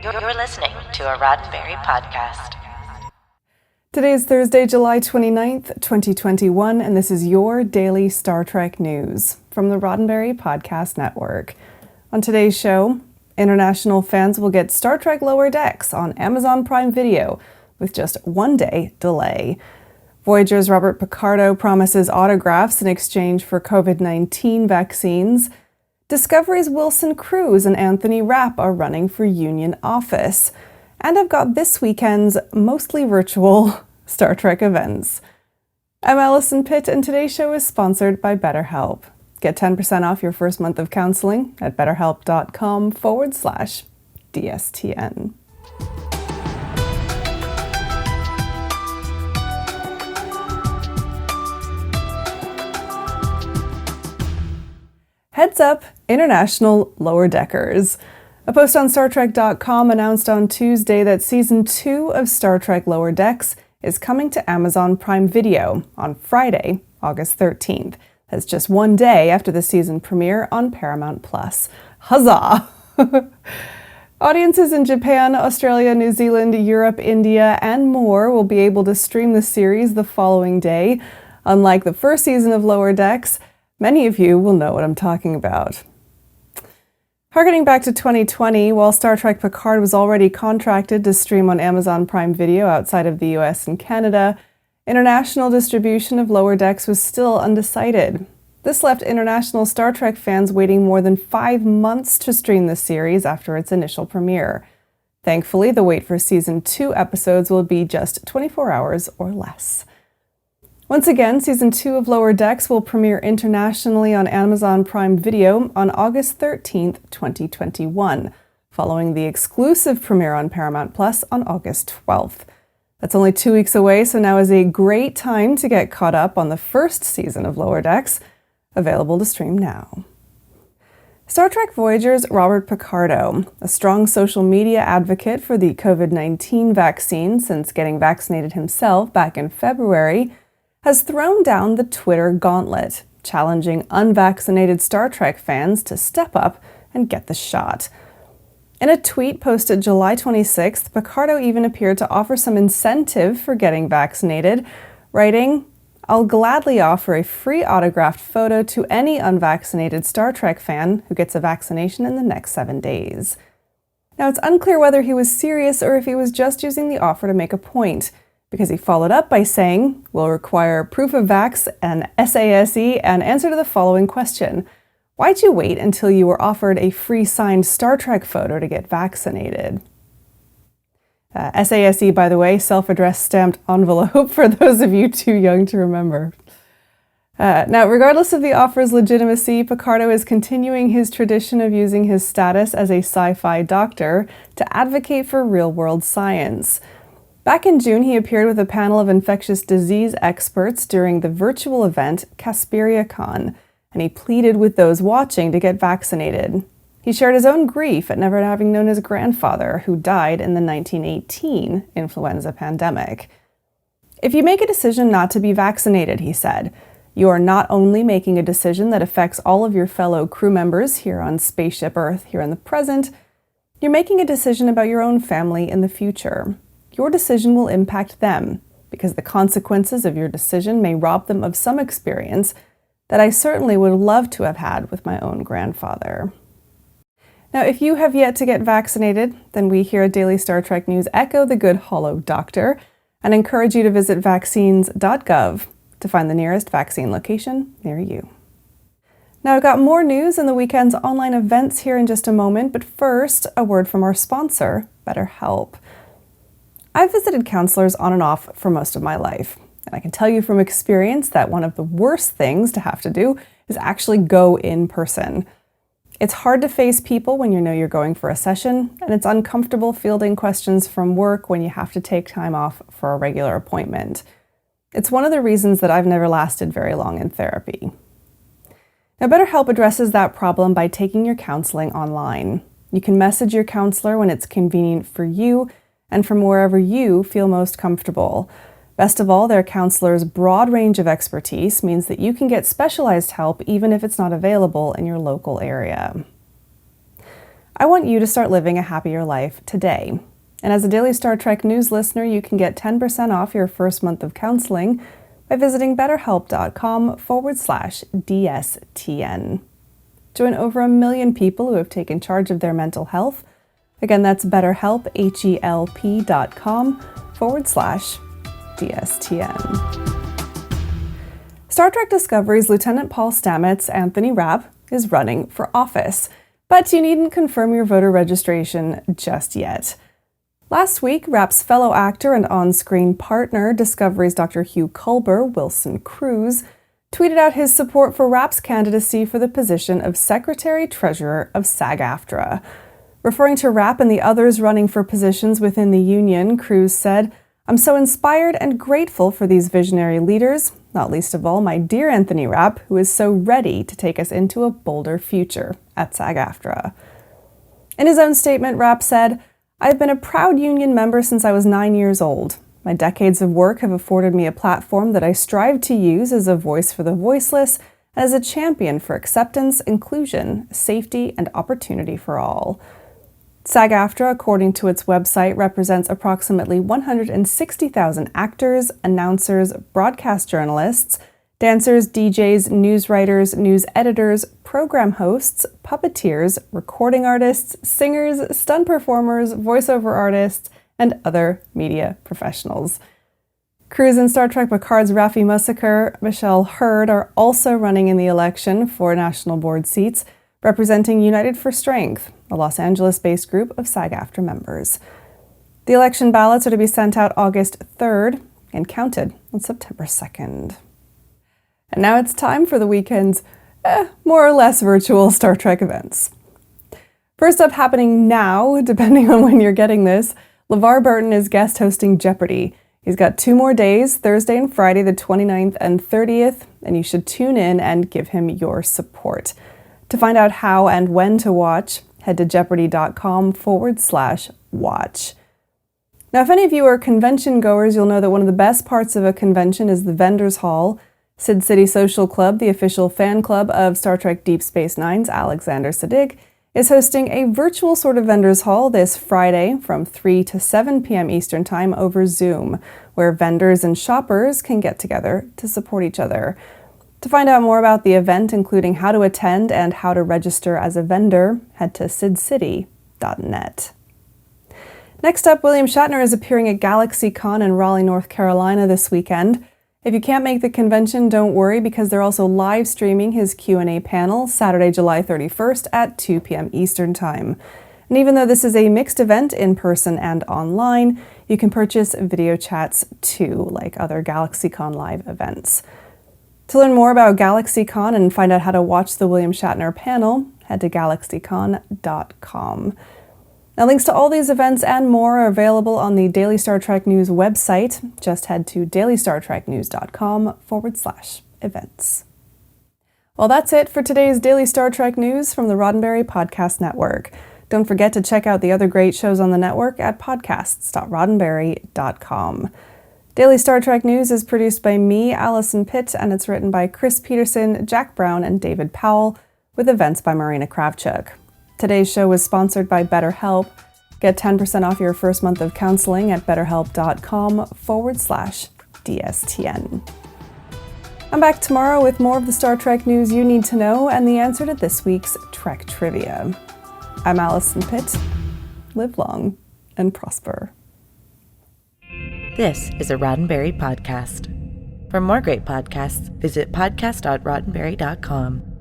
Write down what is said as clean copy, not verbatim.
You're listening to a Roddenberry podcast. Today is Thursday, July 29th, 2021, and this is your daily Star Trek news from the Roddenberry Podcast Network. On today's show, international fans will get Star Trek Lower Decks on Amazon Prime Video with just 1 day delay. Voyager's Robert Picardo promises autographs in exchange for COVID-19 vaccines. Discovery's Wilson Cruz and Anthony Rapp are running for union office. And I've got this weekend's mostly virtual Star Trek events. I'm Alison Pitt, and today's show is sponsored by BetterHelp. Get 10% off your first month of counseling at betterhelp.com/DSTN. Heads up, international lower deckers. A post on StarTrek.com announced on Tuesday that Season 2 of Star Trek Lower Decks is coming to Amazon Prime Video on Friday, August 13th. That's just 1 day after the season premiere on Paramount+. Huzzah! Audiences in Japan, Australia, New Zealand, Europe, India, and more will be able to stream the series the following day. Unlike the first season of Lower Decks, many of you will know what I'm talking about. Harkening back to 2020, while Star Trek Picard was already contracted to stream on Amazon Prime Video outside of the US and Canada, international distribution of Lower Decks was still undecided. This left international Star Trek fans waiting more than 5 months to stream the series after its initial premiere. Thankfully, the wait for Season 2 episodes will be just 24 hours or less. Once again, Season 2 of Lower Decks will premiere internationally on Amazon Prime Video on August 13th, 2021, following the exclusive premiere on Paramount Plus on August 12th. That's only 2 weeks away, so now is a great time to get caught up on the first season of Lower Decks, available to stream now. Star Trek Voyager's Robert Picardo, a strong social media advocate for the COVID-19 vaccine since getting vaccinated himself back in February, has thrown down the Twitter gauntlet, challenging unvaccinated Star Trek fans to step up and get the shot. In a tweet posted July 26th, Picardo even appeared to offer some incentive for getting vaccinated, writing, "I'll gladly offer a free autographed photo to any unvaccinated Star Trek fan who gets a vaccination in the next 7 days." Now, it's unclear whether he was serious or if he was just using the offer to make a point, because he followed up by saying, "We'll require proof of vax and SASE and answer to the following question. Why'd you wait until you were offered a free signed Star Trek photo to get vaccinated?" SASE, by the way, self-addressed stamped envelope for those of you too young to remember. Now, regardless of the offer's legitimacy, Picardo is continuing his tradition of using his status as a sci-fi doctor to advocate for real-world science. Back in June, he appeared with a panel of infectious disease experts during the virtual event CasperiaCon, and he pleaded with those watching to get vaccinated. He shared his own grief at never having known his grandfather, who died in the 1918 influenza pandemic. "If you make a decision not to be vaccinated," he said, "you are not only making a decision that affects all of your fellow crew members here on Spaceship Earth here in the present, you're making a decision about your own family in the future. Your decision will impact them, because the consequences of your decision may rob them of some experience that I certainly would love to have had with my own grandfather." Now, if you have yet to get vaccinated, then we here at Daily Star Trek News echo the good hollow doctor and encourage you to visit vaccines.gov to find the nearest vaccine location near you. Now, I've got more news in the weekend's online events here in just a moment, but first, a word from our sponsor, BetterHelp. I've visited counselors on and off for most of my life, and I can tell you from experience that one of the worst things to have to do is actually go in person. It's hard to face people when you know you're going for a session, and it's uncomfortable fielding questions from work when you have to take time off for a regular appointment. It's one of the reasons that I've never lasted very long in therapy. Now, BetterHelp addresses that problem by taking your counseling online. You can message your counselor when it's convenient for you and from wherever you feel most comfortable. Best of all, their counselor's broad range of expertise means that you can get specialized help even if it's not available in your local area. I want you to start living a happier life today. And as a Daily Star Trek News listener, you can get 10% off your first month of counseling by visiting betterhelp.com/DSTN. Join over 1 million people who have taken charge of their mental health. Again, that's BetterHelp, HELP.com/DSTN. Star Trek Discovery's Lieutenant Paul Stamets, Anthony Rapp, is running for office, but you needn't confirm your voter registration just yet. Last week, Rapp's fellow actor and on-screen partner, Discovery's Dr. Hugh Culber, Wilson Cruz, tweeted out his support for Rapp's candidacy for the position of Secretary-Treasurer of SAG-AFTRA. Referring to Rapp and the others running for positions within the union, Cruz said, "I'm so inspired and grateful for these visionary leaders, not least of all my dear Anthony Rapp, who is so ready to take us into a bolder future at SAG-AFTRA." In his own statement, Rapp said, "I've been a proud union member since I was 9 years old. My decades of work have afforded me a platform that I strive to use as a voice for the voiceless and as a champion for acceptance, inclusion, safety, and opportunity for all." SAG-AFTRA, according to its website, represents approximately 160,000 actors, announcers, broadcast journalists, dancers, DJs, news writers, news editors, program hosts, puppeteers, recording artists, singers, stunt performers, voiceover artists, and other media professionals. Cruz and Star Trek Picard's Raffi Mussaker, Michelle Hurd are also running in the election for national board seats, representing United for Strength, a Los Angeles-based group of SAG-AFTRA members. The election ballots are to be sent out August 3rd and counted on September 2nd. And now it's time for the weekend's more or less virtual Star Trek events. First up, happening now, depending on when you're getting this, LeVar Burton is guest hosting Jeopardy! He's got 2 more days, Thursday and Friday, the 29th and 30th, and you should tune in and give him your support. To find out how and when to watch, head to jeopardy.com/watch. Now, if any of you are convention goers, you'll know that one of the best parts of a convention is the Vendors Hall. Sid City Social Club, the official fan club of Star Trek Deep Space Nine's Alexander Siddig, is hosting a virtual sort of Vendors Hall this Friday from 3 to 7 p.m. Eastern Time over Zoom, where vendors and shoppers can get together to support each other. To find out more about the event, including how to attend and how to register as a vendor, head to sidcity.net. Next up, William Shatner is appearing at GalaxyCon in Raleigh, North Carolina this weekend. If you can't make the convention, don't worry, because they're also live streaming his Q&A panel Saturday, July 31st at 2 p.m. Eastern Time. And even though this is a mixed event in person and online, you can purchase video chats too, like other GalaxyCon live events. To learn more about GalaxyCon and find out how to watch the William Shatner panel, head to galaxycon.com. Now, links to all these events and more are available on the Daily Star Trek News website. Just head to dailystartreknews.com/events. Well, that's it for today's Daily Star Trek News from the Roddenberry Podcast Network. Don't forget to check out the other great shows on the network at podcasts.roddenberry.com. Daily Star Trek News is produced by me, Alison Pitt, and it's written by Chris Peterson, Jack Brown, and David Powell, with events by Marina Kravchuk. Today's show was sponsored by BetterHelp. Get 10% off your first month of counseling at betterhelp.com/DSTN. I'm back tomorrow with more of the Star Trek news you need to know and the answer to this week's Trek Trivia. I'm Alison Pitt. Live long and prosper. This is a Roddenberry podcast. For more great podcasts, visit podcast.roddenberry.com.